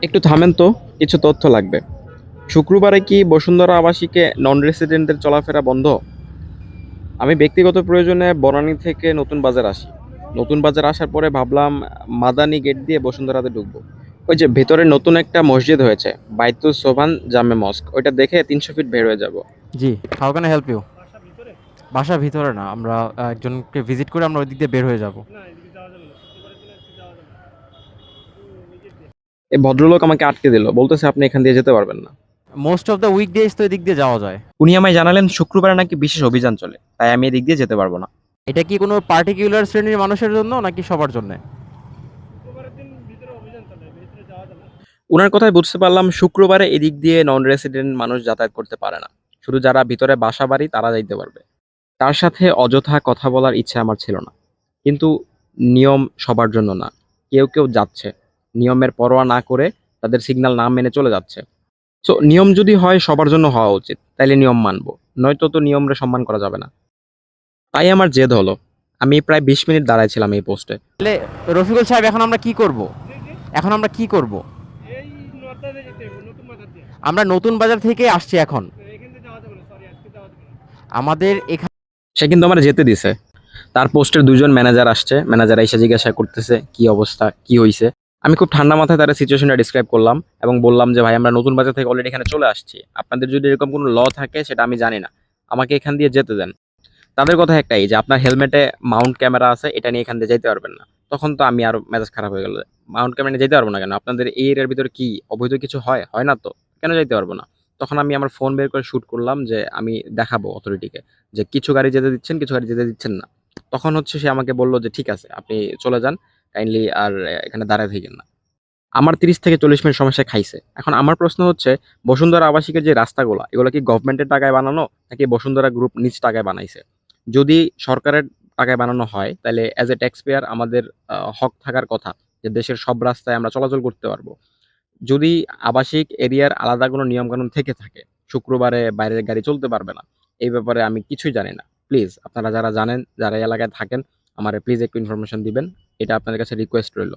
একটু থামেন তো, কিছু তথ্য লাগবে। শুক্রবারে কি বসুন্ধরা আবাসিকে নন রেসিডেন্টদের চলাফেরা বন্ধ? আমি ব্যক্তিগত প্রয়োজনে বনানী থেকে নতুন বাজার আসি। নতুন বাজার আসার পরে ভাবলাম মাদানি গেট দিয়ে বসুন্ধরাতে ঢুকবো। ওই যে ভেতরে নতুন একটা মসজিদ হয়েছে, বাইতুল সোবহান জামে মস্ক, ওইটা দেখে 300 ফিট বের হয়ে যাব। জি, how can I help you? বাসার ভিতরে না, আমরা একজনকে ভিজিট করে আমরা ওই দিক দিয়ে বের হয়ে যাব। এই ভদ্রলোক আমাকে আটকে দিল, বলতেছে আপনি এখান দিয়ে যেতে পারবেন না। মোস্ট অফ দ্য উইকডেজ তো এদিক দিয়ে যাওয়া যায়। উনি আমায় জানালেন শুক্রবারে নাকি বিশেষ অভিযান চলে, তাই আমি এদিক দিয়ে যেতে পারবো না। এটা কি কোনো পার্টিকুলার শ্রেণীর মানুষের জন্য নাকি সবার জন্য? উনার কথায় বুঝতে পারলাম শুক্রবারে এদিক দিয়ে নন রেসিডেন্ট মানুষ যাতায়াত করতে পারে না। শুধু যারা ভিতরে বাসা বাড়ি তারা যাইতে পারবে। তার সাথে অযথা কথা বলার ইচ্ছে আমার ছিল না। কিন্তু নিয়ম সবার জন্য না। কেউ কেউ যাচ্ছে, নিয়মের পরোয়া না করে তাদের সিগন্যাল না মেনে চলে যাচ্ছে। সো নিয়ম যদি হয় সবার জন্য হওয়া উচিত, তাইলে নিয়ম মানবো। নয়তো তো নিয়মরে সম্মান করা যাবে না। তাই আমার জেদ হলো। আমি প্রায় 20 মিনিট দাঁড়ায় ছিলাম এই পোস্টে। তাহলে রফিকুল সাহেব, এখন আমরা কি করব? এখন আমরা কি করব? আমরা নতুন বাজার থেকে আসছি এখন। আমাদের এখানে সে কিন্তু আমার যেতে দিছে। তার পোস্টের 2 জন ম্যানেজার আসছে, ম্যানেজার এসে জিজ্ঞাসা করতেছে কি অবস্থা, কি হইছে। আমি খুব ঠান্ডা মাথায় তার সিচুয়েশনটা ডিসক্রাইব করলাম এবং বললাম যে ভাই আমরা নতুন বাজার থেকে অলরেডি এখানে চলে আসছি, আপনাদের যদি এরকম কোনো ল থাকে সেটা আমি জানি না, আমাকে এখান দিয়ে যেতে দেন। তাদের কথা একটাই যে আপনার হেলমেটে মাউন্ট ক্যামেরা আছে, এটা নিয়ে এখান দিয়ে যেতে পারবেন না। তখন তো আমি আরো মেজাজ খারাপ হয়ে গেল। মাউন্ট ক্যামেরা নিয়ে যেতে পারবো না কেন? আপনাদের এই এরিয়ার ভিতরে কি অবৈধ কিছু হয়? হয় না তো, কেন যাইতে পারবো না? তখন আমি আমার ফোন বের করে শুট করলাম যে আমি দেখাবো অথরিটিকে যে কিছু গাড়ি যেতে দিচ্ছেন, কিছু গাড়ি যেতে দিচ্ছেন না। তখন হচ্ছে সে আমাকে বলল যে ঠিক আছে, আপনি চলে যান, কাইন্ডলি আর এখানে দাঁড়ায় থাকেন না। আমার 30 থেকে 40 মিনিট সমস্যা খাইছে। এখন আমার প্রশ্ন হচ্ছে, বসুন্ধরা আবাসিকের যে রাস্তাগুলা, এগুলো কি গভর্নমেন্টের টাকায় বানানো নাকি বসুন্ধরা গ্রুপ নিজ টাকায় বানাইছে? যদি সরকারের টাকায় বানানো হয়, তাহলে অ্যাজ এ ট্যাক্স পেয়ার আমাদের হক থাকার কথা যে দেশের সব রাস্তায় আমরা চলাচল করতে পারবো। যদি আবাসিক এরিয়ার আলাদা কোনো নিয়মকানুন থেকে থাকে, শুক্রবারে বাইরের গাড়ি চলতে পারবে না, এই ব্যাপারে আমি কিছুই জানি না। প্লিজ আপনারা যারা জানেন, যারা এই এলাকায় থাকেন, আমারে প্লিজ একটু ইনফরমেশন দিবেন। এটা আপনাদের কাছে রিকোয়েস্ট রইল।